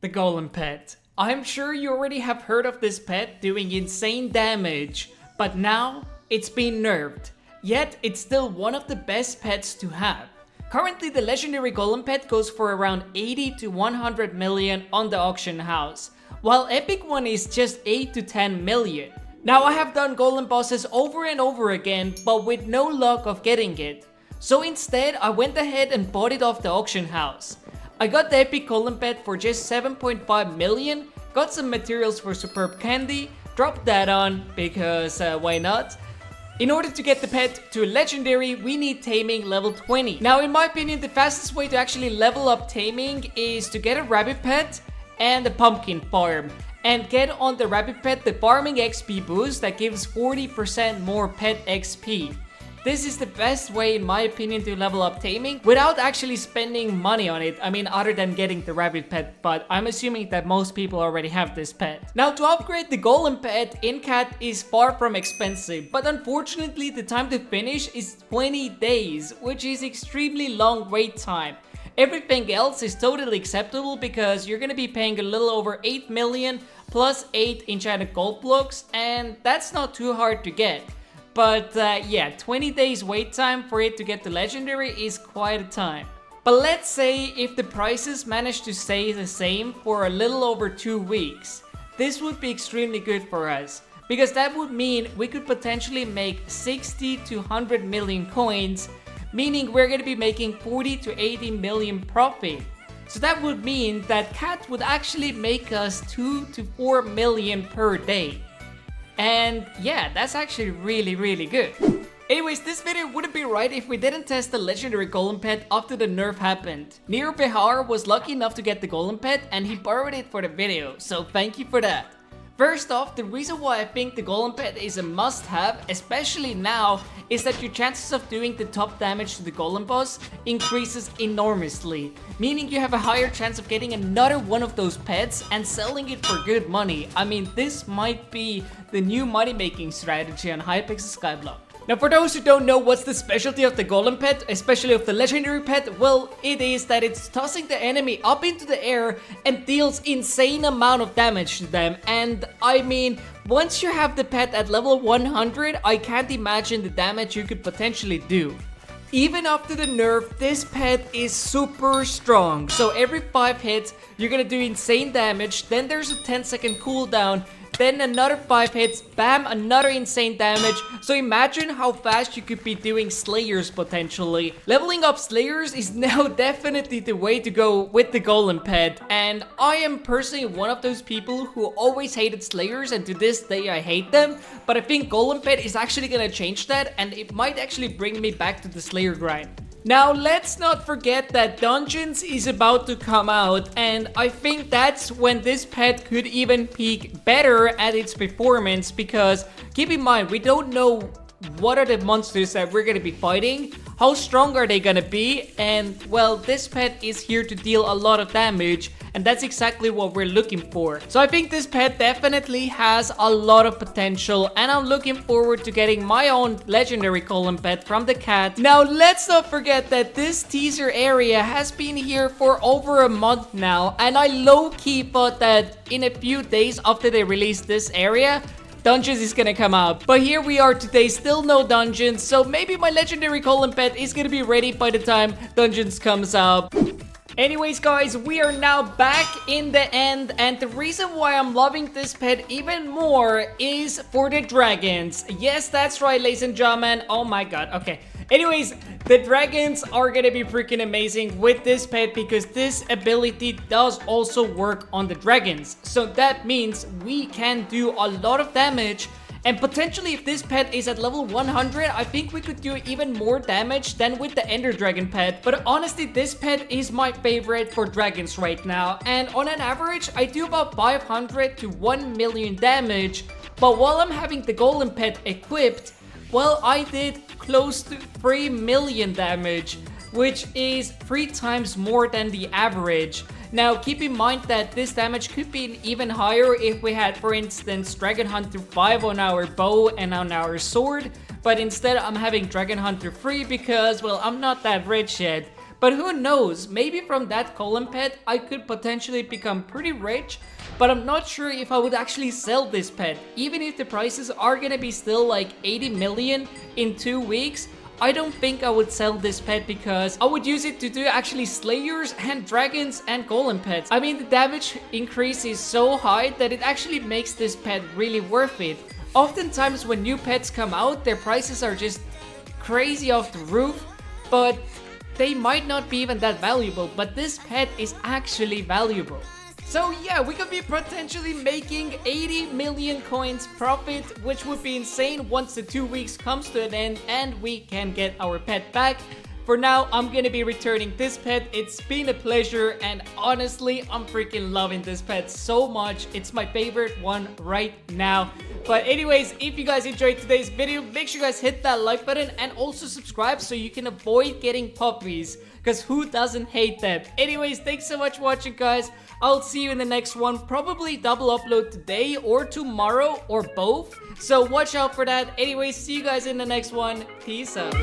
The Golem Pet. I'm sure you already have heard of this pet doing insane damage, but now it's been nerfed. Yet it's still one of the best pets to have. Currently the legendary Golem Pet goes for around 80 to 100 million on the auction house, while epic one is just 8 to 10 million. Now I have done golem bosses over and over again, but with no luck of getting it. So instead I went ahead and bought it off the auction house. I got the epic Golem Pet for just 7.5 million, got some materials for superb candy, dropped that on because why not? In order to get the pet to legendary, we need taming level 20. Now in my opinion, the fastest way to actually level up taming is to get a rabbit pet and a pumpkin farm. And get on the rabbit pet the farming XP boost that gives 40% more pet XP. This is the best way in my opinion to level up taming without actually spending money on it. I mean, other than getting the rabbit pet, but I'm assuming that most people already have this pet. Now to upgrade the Golem Pet in cat is far from expensive, but unfortunately the time to finish is 20 days, which is extremely long wait time. Everything else is totally acceptable because you're gonna be paying a little over 8 million plus 8 enchanted gold blocks, and that's not too hard to get. But yeah, 20 days wait time for it to get to legendary is quite a time. But let's say if the prices manage to stay the same for a little over 2 weeks, this would be extremely good for us. Because that would mean we could potentially make 60 to 100 million coins, meaning we're gonna be making 40 to 80 million profit. So that would mean that cat would actually make us 2 to 4 million per day. And yeah, that's actually really good. Anyways, this video wouldn't be right if we didn't test the legendary Golem Pet after the nerf happened. Nero Behar was lucky enough to get the Golem Pet and he borrowed it for the video, so thank you for that. First off, the reason why I think the Golem Pet is a must-have, especially now, is that your chances of doing the top damage to the Golem boss increases enormously. Meaning you have a higher chance of getting another one of those pets and selling it for good money. I mean, this might be the new money-making strategy on Hypixel Skyblock. Now for those who don't know what's the specialty of the Golem Pet, especially of the legendary pet, well, it is that it's tossing the enemy up into the air and deals insane amount of damage to them. And I mean, once you have the pet at level 100, I can't imagine the damage you could potentially do. Even after the nerf, this pet is super strong. So every 5 hits, you're gonna do insane damage, then there's a 10-second cooldown, then another 5 hits, bam, another insane damage. So imagine how fast you could be doing slayers potentially. Leveling up slayers is now definitely the way to go with the Golem Pet. And I am personally one of those people who always hated slayers, and to this day I hate them. But I think Golem Pet is actually gonna change that, and it might actually bring me back to the slayer grind. Now let's not forget that Dungeons is about to come out, and I think that's when this pet could even peak better at its performance, because keep in mind, we don't know what are the monsters that we're gonna be fighting, how strong are they gonna be, and well, this pet is here to deal a lot of damage, and that's exactly what we're looking for. So I think this pet definitely has a lot of potential, and I'm looking forward to getting my own legendary Golem Pet from the cat. Now let's not forget that this teaser area has been here for over a month now, and I low-key thought that in a few days after they released this area, Dungeons is gonna come out. But here we are today, still no Dungeons, so maybe my legendary Golem Pet is gonna be ready by the time Dungeons comes out. Anyways guys, we are now back in the end, and the reason why I'm loving this pet even more is for the dragons. Yes, that's right, ladies and gentlemen. Oh my god, okay. Anyways, the dragons are gonna be freaking amazing with this pet because this ability does also work on the dragons. So that means we can do a lot of damage, and potentially if this pet is at level 100, I think we could do even more damage than with the Ender Dragon pet. But honestly, this pet is my favorite for dragons right now, and on an average, I do about 500 to 1 million damage. But while I'm having the Golem Pet equipped, well, I did close to 3 million damage, which is 3 times more than the average. Now keep in mind that this damage could be even higher if we had, for instance, Dragon Hunter 5 on our bow and on our sword, but instead I'm having Dragon Hunter 3 because, well, I'm not that rich yet. But who knows, maybe from that Golem Pet I could potentially become pretty rich, but I'm not sure if I would actually sell this pet. Even if the prices are gonna be still like 80 million in 2 weeks, I don't think I would sell this pet because I would use it to do actually slayers and dragons and golem pets. I mean, the damage increase is so high that it actually makes this pet really worth it. Oftentimes when new pets come out, their prices are just crazy off the roof, but they might not be even that valuable, but this pet is actually valuable. So yeah, we could be potentially making 80 million coins profit, which would be insane once the 2 weeks comes to an end and we can get our pet back. For now, I'm gonna be returning this pet. It's been a pleasure, and honestly, I'm freaking loving this pet so much. It's my favorite one right now. But anyways, if you guys enjoyed today's video, make sure you guys hit that like button and also subscribe so you can avoid getting puppies, because who doesn't hate them? Anyways, thanks so much for watching, guys. I'll see you in the next one, probably double upload today or tomorrow or both. So watch out for that. Anyways, see you guys in the next one. Peace out.